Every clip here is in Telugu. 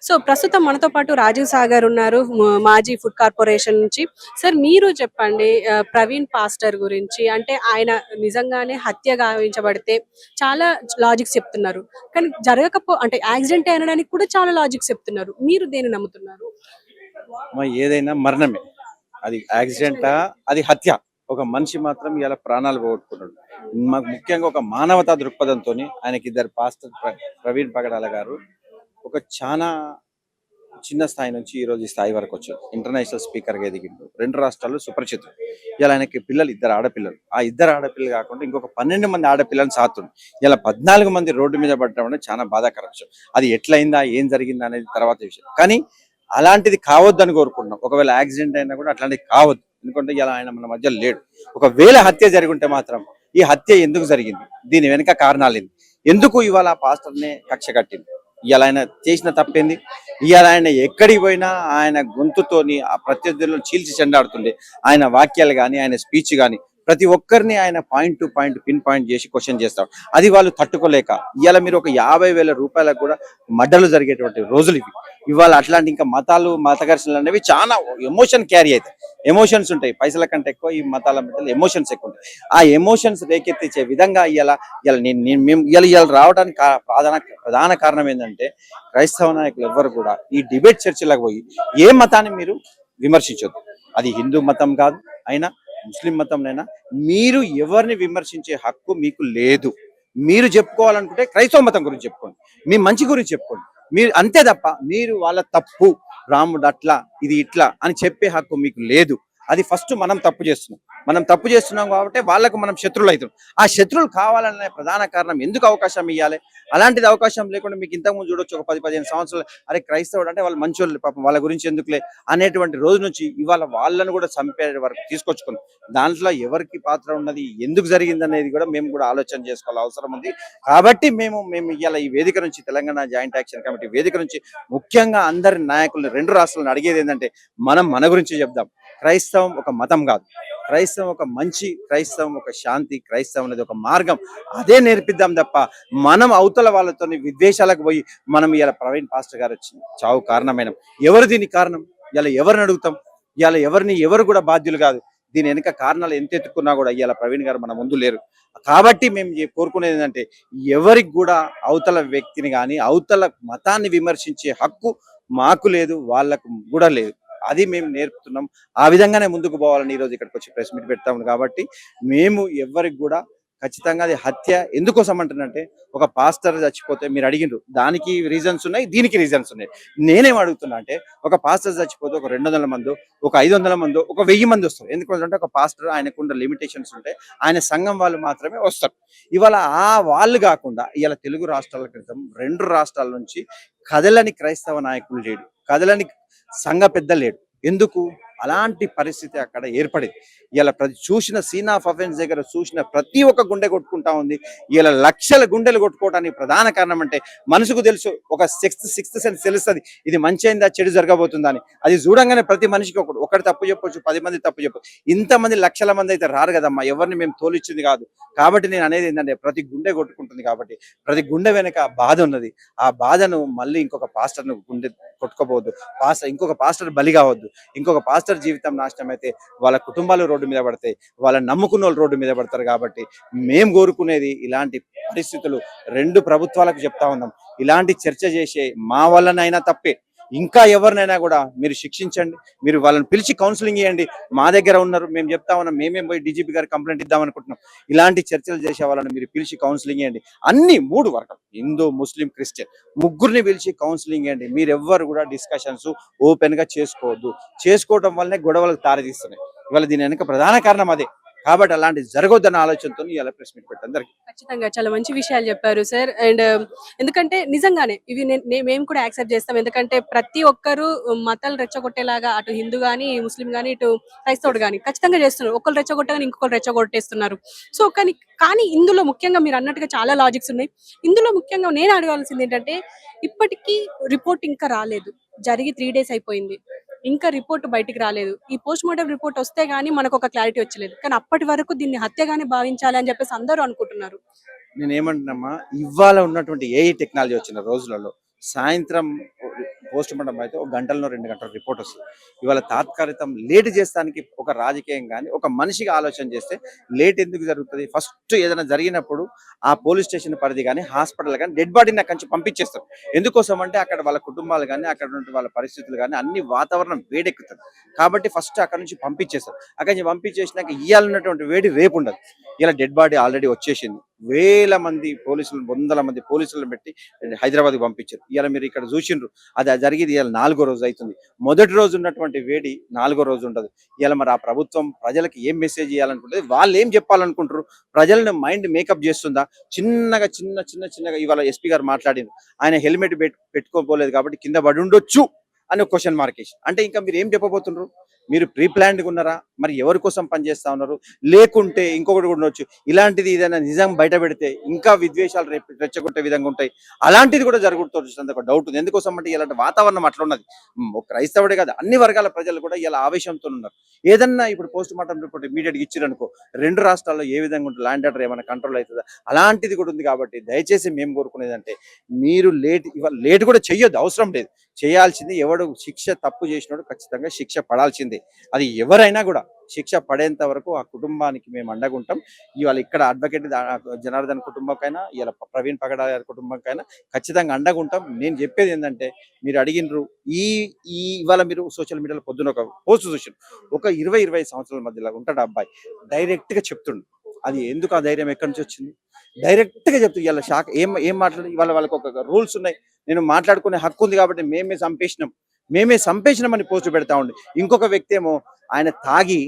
సో, ప్రస్తుతం మనతో పాటు రాజీవ్ సాగర్ ఉన్నారు. మాజీ ఫుడ్ కార్పొరేషన్ నుంచి. సార్ మీరు చెప్పండి ప్రవీణ్ పాస్టర్ గురించి. అంటే ఆయన నిజంగానే హత్య గావించబడితే చాలా లాజిక్స్ చెప్తున్నారు. కానీ అంటే యాక్సిడెంటే అనడానికి కూడా చాలా లాజిక్స్ చెప్తున్నారు. మీరు దేన్ని నమ్ముతున్నారు? ఏదైనా మరణమే. అది యాక్సిడెంటా, ఖచ్చితంగా. అది హత్య. ఒక మనిషి మాత్రం ఇవాళ ప్రాణాలు పోగొట్టుకున్నాడు. మాకు ముఖ్యంగా ఒక మానవతా దృక్పథంతోని ఆయనకి ఇద్దరు పాస్టర్ ప్రవీణ్ పగడాల గారు ఒక చానా చిన్న స్థాయి నుంచి ఈ రోజు ఈ స్థాయి వరకు వచ్చాడు. ఇంటర్నేషనల్ స్పీకర్గా ఎదిగిండు. 2 రాష్ట్రాల్లో సుపరిచితుడు. ఇలా ఆయనకి పిల్లలు, ఇద్దరు ఆడపిల్లలు. ఆ ఇద్దరు ఆడపిల్లలు కాకుండా ఇంకొక 12 మంది ఆడపిల్లలను సాతుండు. ఇలా 14 మంది రోడ్డు మీద పడడం అనేది చాలా బాధాకర విషయం. అది ఎట్లయిందా, ఏం జరిగిందా అనేది తర్వాత విషయం. కానీ అలాంటిది కావద్దని కోరుకుంటున్నాం. ఒకవేళ యాక్సిడెంట్ అయినా కూడా అట్లాంటిది కావద్దు. ఎందుకంటే ఇలా ఆయన మన మధ్య లేడు. ఒకవేళ హత్య జరిగి ఉంటే మాత్రం ఈ హత్య ఎందుకు జరిగింది, దీని వెనుక కారణాలు ఏంది, ఎందుకు ఇవాళ పాస్టర్నే కక్ష కట్టింది, ఇవాళ ఆయన చేసిన తప్పేంది, ఇవాళ ఆయన ఎక్కడికి పోయినా ఆయన గొంతుతోని ఆ ప్రత్యర్థులను చీల్చి చెండాడుతుండే. ఆయన వాక్యాలు కానీ, ఆయన స్పీచ్ కానీ ప్రతి ఒక్కరిని ఆయన point to point pin point చేసి క్వశ్చన్ చేస్తాడు. అది వాళ్ళు తట్టుకోలేక ఇవాళ మీరు ఒక 50,000 రూపాయలకు కూడా మడ్డలు జరిగేటువంటి రోజులు ఇవి. ఇవాళ అట్లాంటి ఇంకా మతాలు, మత ఘర్షణలు అనేవి చాలా ఎమోషన్ క్యారీ అవుతాయి. ఎమోషన్స్ ఉంటాయి. పైసల కంటే ఎక్కువ ఈ మతాల మధ్యలో ఎమోషన్స్ ఎక్కువ ఉంటాయి. ఆ ఎమోషన్స్ రేకెత్తించే విధంగా ఇవాళ రావడానికి ప్రధాన కారణం ఏంటంటే క్రైస్తవ నాయకులు ఎవ్వరు కూడా ఈ డిబేట్ చర్చలకు పోయి ఏ మతాన్ని మీరు విమర్శించొద్దు. అది హిందూ మతం కాదు అయినా, ముస్లిం మతంనైనా మీరు ఎవరిని విమర్శించే హక్కు మీకు లేదు. మీరు చెప్పుకోవాలనుకుంటే క్రైస్తవ మతం గురించి చెప్పుకోండి, మీ మంచి గురించి చెప్పుకోండి. మీరు అంతే తప్ప మీరు వాళ్ళ తప్పు, రాముడు అట్లా ఇది ఇట్లా అని చెప్పే హక్కు మీకు లేదు. అది ఫస్ట్ మనం తప్పు చేస్తున్నాం కాబట్టి వాళ్ళకు మనం శత్రువులు అవుతున్నాం. ఆ శత్రువులు కావాలనే ప్రధాన కారణం ఎందుకు అవకాశం ఇవ్వాలి? అలాంటిది అవకాశం లేకుండా మీకు ఇంతకుముందు చూడొచ్చు, ఒక 10-15 సంవత్సరాలు అరే క్రైస్తవుడు అంటే వాళ్ళు మంచోళ్ళు, పాపం వాళ్ళ గురించి ఎందుకులే అనేటువంటి రోజు నుంచి ఇవాళ వాళ్ళను కూడా చంపే వరకు తీసుకొచ్చుకున్నాం. దాంట్లో ఎవరికి పాత్ర ఉన్నది, ఎందుకు జరిగింది అనేది కూడా మేము కూడా ఆలోచన చేసుకోవాలి అవసరం ఉంది. కాబట్టి మేము ఇవాళ ఈ వేదిక నుంచి, తెలంగాణ జాయింట్ యాక్షన్ కమిటీ వేదిక నుంచి ముఖ్యంగా అందరి నాయకులను 2 రాష్ట్రాలను అడిగేది ఏంటంటే మన గురించి చెప్దాం. క్రైస్తవం ఒక మతం కాదు, క్రైస్తవం ఒక మంచి, క్రైస్తవం ఒక శాంతి, క్రైస్తవం అనేది ఒక మార్గం. అదే నేర్పిద్దాం తప్ప మనం అవతల వాళ్ళతో విద్వేషాలకు పోయి మనం ఇలా ప్రవీణ్ పాస్టర్ గారు వచ్చింది చావు కారణమైన ఎవరు దీనికి కారణం? ఇలా ఎవరిని అడుగుతాం? ఇలా ఎవరు కూడా బాధ్యులు కాదు. దీని వెనుక కారణాలు ఎంత ఎత్తుకున్నా కూడా ఇలా ప్రవీణ్ గారు మన ముందు లేరు. కాబట్టి మేము కోరుకునేది ఏంటంటే ఎవరికి కూడా అవతల వ్యక్తిని కానీ, అవతల మతాన్ని విమర్శించే హక్కు మాకు లేదు, వాళ్ళకు కూడా లేదు. అది మేము నేర్పుతున్నాం. ఆ విధంగానే ముందుకు పోవాలని ఈరోజు ఇక్కడికి వచ్చి ప్రెస్ మీట్ పెడతాము. కాబట్టి మేము ఎవరికి కూడా ఖచ్చితంగా అది హత్య ఎందుకోసం అంటున్నంటే, ఒక పాస్టర్ చచ్చిపోతే మీరు అడిగినారు, దానికి రీజన్స్ ఉన్నాయి, దీనికి రీజన్స్ ఉన్నాయి. నేనేం అడుగుతున్నా అంటే, ఒక పాస్టర్ చచ్చిపోతే ఒక 200 మందో, ఒక 500 మందో, ఒక 1000 మంది వస్తారు. ఎందుకంటే ఒక పాస్టర్ ఆయనకున్న లిమిటేషన్స్ ఉంటాయి, ఆయన సంఘం వాళ్ళు మాత్రమే వస్తారు. ఇవాళ ఆ వాళ్ళు కాకుండా ఇవాళ తెలుగు రాష్ట్రాల క్రితం 2 రాష్ట్రాల నుంచి కదలని క్రైస్తవ నాయకులు లేడు, కదలని సంఘ పెద్ద లేడు. ఎందుకు? అలాంటి పరిస్థితి అక్కడ ఏర్పడింది. ఇలా చూసిన సీన్ ఆఫ్ అఫెన్స్ దగ్గర చూసిన ప్రతి ఒక్క గుండె కొట్టుకుంటా ఉంది. ఇలా లక్షల గుండెలు కొట్టుకోవడానికి ప్రధాన కారణం అంటే, మనసుకు తెలుసు, ఒక సిక్స్త్ సెన్స్ తెలుస్తుంది, ఇది మంచి అయిందా చెడు జరగబోతుందా అని. అది చూడంగానే ప్రతి మనిషికి ఒకటి తప్పు చెప్పొచ్చు, 10 మంది తప్పు చెప్పొచ్చు. ఇంతమంది లక్షల మంది అయితే రారు కదమ్మా, ఎవరిని మేము తోలిచ్చింది కాదు. కాబట్టి నేను అనేది ఏంటంటే, ప్రతి గుండె కొట్టుకుంటుంది కాబట్టి ప్రతి గుండె వెనక బాధ ఉన్నది. ఆ బాధను మళ్ళీ ఇంకొక పాస్టర్ను గుండె కొట్టుకోబోద్దు, ఇంకొక పాస్టర్ బలి కావద్దు, ఇంకొక పాస్టర్ జీవితం నాశనం అయితే వాళ్ళ కుటుంబాలు రోడ్డు మీద పడతాయి, వాళ్ళని నమ్ముకున్న వాళ్ళు రోడ్డు మీద పడతారు. కాబట్టి మేము కోరుకునేది ఇలాంటి పరిస్థితులు 2 ప్రభుత్వాలకు చెప్తా ఉన్నాం. ఇలాంటి చర్చ చేసే మా వల్లనైనా తప్పే, ఇంకా ఎవరినైనా కూడా మీరు శిక్షించండి, మీరు వాళ్ళని పిలిచి కౌన్సిలింగ్ ఇవ్వండి. మా దగ్గర ఉన్నారు, మేము చెప్తా ఉన్నాం, మేమేం పోయి డీజీపీ గారు కంప్లైంట్ ఇద్దాం అనుకుంటున్నాం. ఇలాంటి చర్చలు చేసే వాళ్ళని మీరు పిలిచి కౌన్సిలింగ్ ఇవ్వండి. అన్ని 3 వర్గాలు, హిందూ, ముస్లిం, క్రిస్టియన్, ముగ్గురిని పిలిచి కౌన్సిలింగ్ ఇవ్వండి. మీరు ఎవ్వరు కూడా డిస్కషన్స్ ఓపెన్ గా చేసుకోవద్దు. చేసుకోవడం వల్లనే గొడవలకు తారదీస్తున్నాయి. ఇవాళ దీని వెనుక ప్రధాన కారణం అదే. కాబట్టి అలాంటి జరగొద్దన్న ఆలోచనతో ఇలా ప్రెస్ మీట్ పెట్టాను. ఖచ్చితంగా చాలా మంచి విషయాలు చెప్పారు సార్. అండ్ ఎందుకంటే నిజంగానే ఇవి మేము కూడా యాక్సెప్ట్ చేస్తాం. ఎందుకంటే ప్రతి ఒక్కరు మతాలు రెచ్చగొట్టేలాగా, అటు హిందూ గాని, ముస్లిం గాని, ఇటు క్రైస్తవుడు గాని ఖచ్చితంగా చేస్తున్నారు. ఒకళ్ళు రెచ్చగొట్టగానే ఇంకొకరు రెచ్చగొట్టేస్తున్నారు. సో కానీ ఇందులో ముఖ్యంగా మీరు అన్నట్టుగా చాలా లాజిక్స్ ఉన్నాయి. ఇందులో ముఖ్యంగా నేను అడగాల్సింది ఏంటంటే, ఇప్పటికీ రిపోర్ట్ ఇంకా రాలేదు. జరిగి 3 days అయిపోయింది, ఇంకా రిపోర్ట్ బయటికి రాలేదు. ఈ పోస్ట్ మార్టం రిపోర్ట్ వస్తే గానీ మనకు ఒక క్లారిటీ వచ్చలేదు. కానీ అప్పటి వరకు దీన్ని హత్యగానే భావించాలి అని చెప్పేసి అందరూ అనుకుంటున్నారు. నేనేమంటున్నామా, ఇవాళ ఉన్నటువంటి ఏఐ టెక్నాలజీ వచ్చిన రోజులలో సాయంత్రం పోస్ట్ మార్టం అయితే ఒక గంటలో 2 గంటల రిపోర్ట్ వస్తుంది. ఇవాళ తాత్కాలికం లేట్ చేస్తానికి ఒక రాజకీయం కానీ ఒక మనిషిగా ఆలోచన చేస్తే లేట్ ఎందుకు జరుగుతుంది? ఫస్ట్ ఏదైనా జరిగినప్పుడు ఆ పోలీస్ స్టేషన్ పరిధి కానీ హాస్పిటల్ కానీ డెడ్ బాడీని అక్కడి నుంచి పంపించేస్తారు. ఎందుకోసం అంటే అక్కడ వాళ్ళ కుటుంబాలు కానీ అక్కడ ఉన్న వాళ్ళ పరిస్థితులు కానీ అన్ని వాతావరణం వేడెక్కుతుంది. కాబట్టి ఫస్ట్ అక్కడ నుంచి పంపించేస్తారు. అక్కడి నుంచి పంపించేసినాక ఇయ్యాలన్నటువంటి వేడి రేపు ఉండదు. ఇలా డెడ్ బాడీ ఆల్రెడీ వచ్చేసింది. వేల మంది పోలీసులు, వందల మంది పోలీసులను పెట్టి హైదరాబాద్కి పంపించారు. ఇవాళ మీరు ఇక్కడ చూసిండ్రు, అది జరిగింది ఇవాళ 4వ రోజు అవుతుంది. మొదటి రోజు ఉన్నటువంటి వేడి 4వ రోజు ఉండదు. ఇవాళ మరి ఆ ప్రభుత్వం ప్రజలకు ఏం మెసేజ్ ఇవ్వాలనుకుంటుంది, వాళ్ళు ఏం చెప్పాలనుకుంటారు, ప్రజలను మైండ్ మేకప్ చేస్తుందా? చిన్నగా ఇవాళ ఎస్పీ గారు మాట్లాడింది, ఆయన హెల్మెట్ పెట్టుకోపోలేదు కాబట్టి కింద పడి ఉండొచ్చు అని క్వశ్చన్ మార్క్ వేసి, అంటే ఇంకా మీరు ఏం చెప్పబోతున్నారు? మీరు ప్రీ ప్లాన్డ్గా ఉన్నారా? మరి ఎవరి కోసం పనిచేస్తా ఉన్నారు? లేకుంటే ఇంకొకటి కూడా ఉండొచ్చు, ఇలాంటిది ఏదైనా నిజం బయట పెడితే ఇంకా విద్వేషాలు రెచ్చగొట్టే విధంగా ఉంటాయి, అలాంటిది కూడా జరుగుతుంది ఒక డౌట్ ఉంది. ఎందుకోసం అంటే ఇలాంటి వాతావరణం అట్లా ఉన్నది. ఒక క్రైస్తవుడే కాదు, అన్ని వర్గాల ప్రజలు కూడా ఇలా ఆవేశంతో ఉన్నారు. ఏదన్నా ఇప్పుడు పోస్ట్ మార్టం రిపోర్ట్ ఇమీడియట్గా ఇచ్చిరనుకో, 2 రాష్ట్రాల్లో ఏ విధంగా ఉంటుంది, ల్యాండ్ ఆర్డర్ ఏమైనా కంట్రోల్ అవుతుందా, అలాంటిది కూడా ఉంది. కాబట్టి దయచేసి మేము కోరుకునేదంటే మీరు ఇవాళ లేట్ కూడా చెయ్యొద్దు, అవసరం లేదు. చేయాల్సింది ఎవడు శిక్ష తప్పు చేసినాడు ఖచ్చితంగా శిక్ష పడాల్సిందే. అది ఎవరైనా కూడా శిక్ష పడేంత వరకు ఆ కుటుంబానికి మేము అండగుంటాం. ఇవాళ ఇక్కడ అడ్వకేట్ జనార్దన్ కుటుంబంకైనా, ఇలా ప్రవీణ్ పగడాల గారి కుటుంబంకైనా ఖచ్చితంగా అండగుంటాం. నేను చెప్పేది ఏంటంటే, మీరు అడిగినరు ఈ ఇవాళ మీరు సోషల్ మీడియాలో పొద్దున ఒక పోస్ట్ చూసారు, ఒక 20-25 సంవత్సరాల మధ్యలో ఉంటాడు అబ్బాయి, డైరెక్ట్ గా చెప్తుండు. అది ఎందుకు ఆ ధైర్యం ఎక్కడి నుంచి వచ్చింది? డైరెక్ట్ గా చెప్తుంది. ఇలా షాక్ ఏం మాట్లాడి, ఇవాళ వాళ్ళకి ఒక రూల్స్ ఉన్నాయి, నేను మాట్లాడుకునే హక్కు ఉంది కాబట్టి మేమే సంపేసినాం అని పోస్ట్ పెడతా ఉండి, ఇంకొక వ్యక్తి ఏమో ఆయన తాగి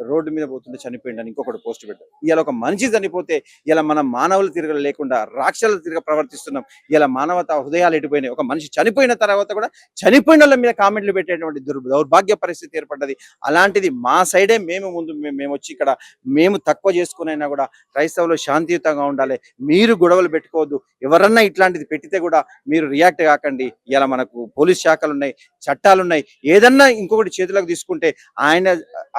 రోడ్డు మీద పోతుంటే చనిపోయిందని ఇంకొకటి పోస్ట్ పెట్టారు. ఇలా ఒక మనిషి చనిపోతే ఇలా మనం మానవులు తిరగ లేకుండా రాక్షసులు తిరగ ప్రవర్తిస్తున్నాం. ఇలా మానవత హృదయాలు ఎడిపోయినాయి. ఒక మనిషి చనిపోయిన తర్వాత కూడా చనిపోయిన వాళ్ళ మీద కామెంట్లు పెట్టేటువంటి దౌర్భాగ్య పరిస్థితి ఏర్పడ్డది. అలాంటిది మా సైడే మేము వచ్చి ఇక్కడ మేము తక్కువ చేసుకునైనా కూడా క్రైస్తవులు శాంతియుతంగా ఉండాలి, మీరు గొడవలు పెట్టుకోవద్దు, ఎవరన్నా ఇట్లాంటిది పెట్టితే కూడా మీరు రియాక్ట్ కాకండి. ఇలా మనకు పోలీస్ శాఖలు ఉన్నాయి, చట్టాలు ఉన్నాయి, ఏదన్నా ఇంకొకటి చేతులకు తీసుకుంటే ఆయన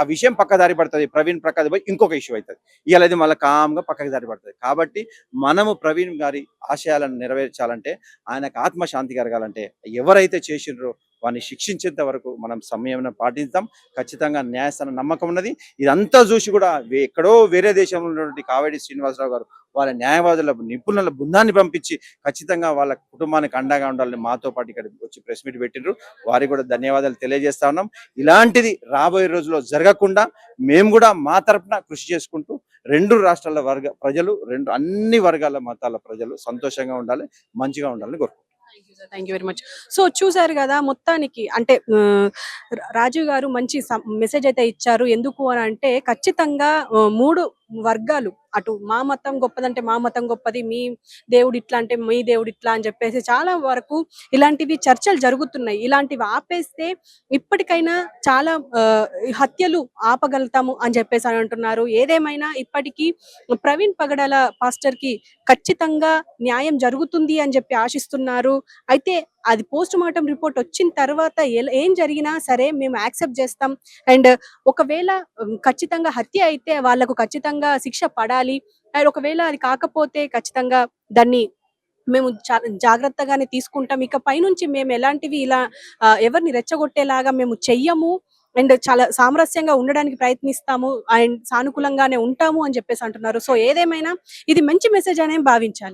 ఆ విషయం పక్కదారి పడుతుంది, ప్రవీణ్ ప్రకాష్ పోయి ఇంకొక ఇష్యూ అవుతుంది. ఇవాళ అది మళ్ళీ కామ్గా పక్కకి దారి పడుతుంది. కాబట్టి మనము ప్రవీణ్ గారి ఆశయాలను నెరవేర్చాలంటే, ఆయనకు ఆత్మశాంతి కలగాలంటే, ఎవరైతే చేసిండ్రో వారిని శిక్షించేంత వరకు మనం సమయం పాటిస్తాం. ఖచ్చితంగా న్యాయస్థానం నమ్మకం ఉన్నది. ఇదంతా చూసి కూడా ఎక్కడో వేరే దేశంలో ఉన్నటువంటి కావేడి శ్రీనివాసరావు గారు వాళ్ళ న్యాయవాదుల నిపుణుల బృందాన్ని పంపించి ఖచ్చితంగా వాళ్ళ కుటుంబానికి అండగా ఉండాలని మాతో పాటు ఇక్కడ వచ్చి ప్రెస్ మీట్ పెట్టిండ్రు. వారికి కూడా ధన్యవాదాలు తెలియజేస్తా ఉన్నాం. ఇలాంటిది రాబోయే రోజుల్లో జరగకుండా మేము కూడా మా తరపున కృషి చేసుకుంటూ 2 రాష్ట్రాల ప్రజలు, అన్ని వర్గాల మతాల ప్రజలు సంతోషంగా ఉండాలి, మంచిగా ఉండాలని కోరుకుంటున్నాం. Thank you very much. So చూసారు కదా, మొత్తానికి అంటే రాజీవ్ గారు మంచి మెసేజ్ అయితే ఇచ్చారు. ఎందుకు అని అంటే, ఖచ్చితంగా 3 వర్గాలు, అటు మా మతం గొప్పదంటే మా మతం గొప్పది, మీ దేవుడు ఇట్లా అంటే మీ దేవుడు ఇట్లా అని చెప్పేసి చాలా వరకు ఇలాంటివి చర్చలు జరుగుతున్నాయి. ఇలాంటివి ఆపేస్తే ఇప్పటికైనా చాలా హత్యలు ఆపగలుగుతాము అని చెప్పేసి అని అంటున్నారు. ఏదేమైనా ఇప్పటికీ ప్రవీణ్ పగడాల పాస్టర్ కి ఖచ్చితంగా న్యాయం జరుగుతుంది అని చెప్పి ఆశిస్తున్నారు. అయితే అది పోస్ట్ మార్టం రిపోర్ట్ వచ్చిన తర్వాత ఏం జరిగినా సరే మేము యాక్సెప్ట్ చేస్తాం. అండ్ ఒకవేళ ఖచ్చితంగా హత్య అయితే వాళ్ళకు ఖచ్చితంగా శిక్ష పడాలి. అండ్ ఒకవేళ అది కాకపోతే ఖచ్చితంగా దాన్ని మేము జాగ్రత్తగానే తీసుకుంటాం. ఇక పైనుంచి మేము ఎలాంటివి ఇలా ఎవరిని రెచ్చగొట్టేలాగా మేము చెయ్యము. అండ్ చాలా సామరస్యంగా ఉండడానికి ప్రయత్నిస్తాము అండ్ సానుకూలంగానే ఉంటాము అని చెప్పేసి అంటున్నారు. సో ఏదేమైనా ఇది మంచి మెసేజ్ అనే భావించాలి.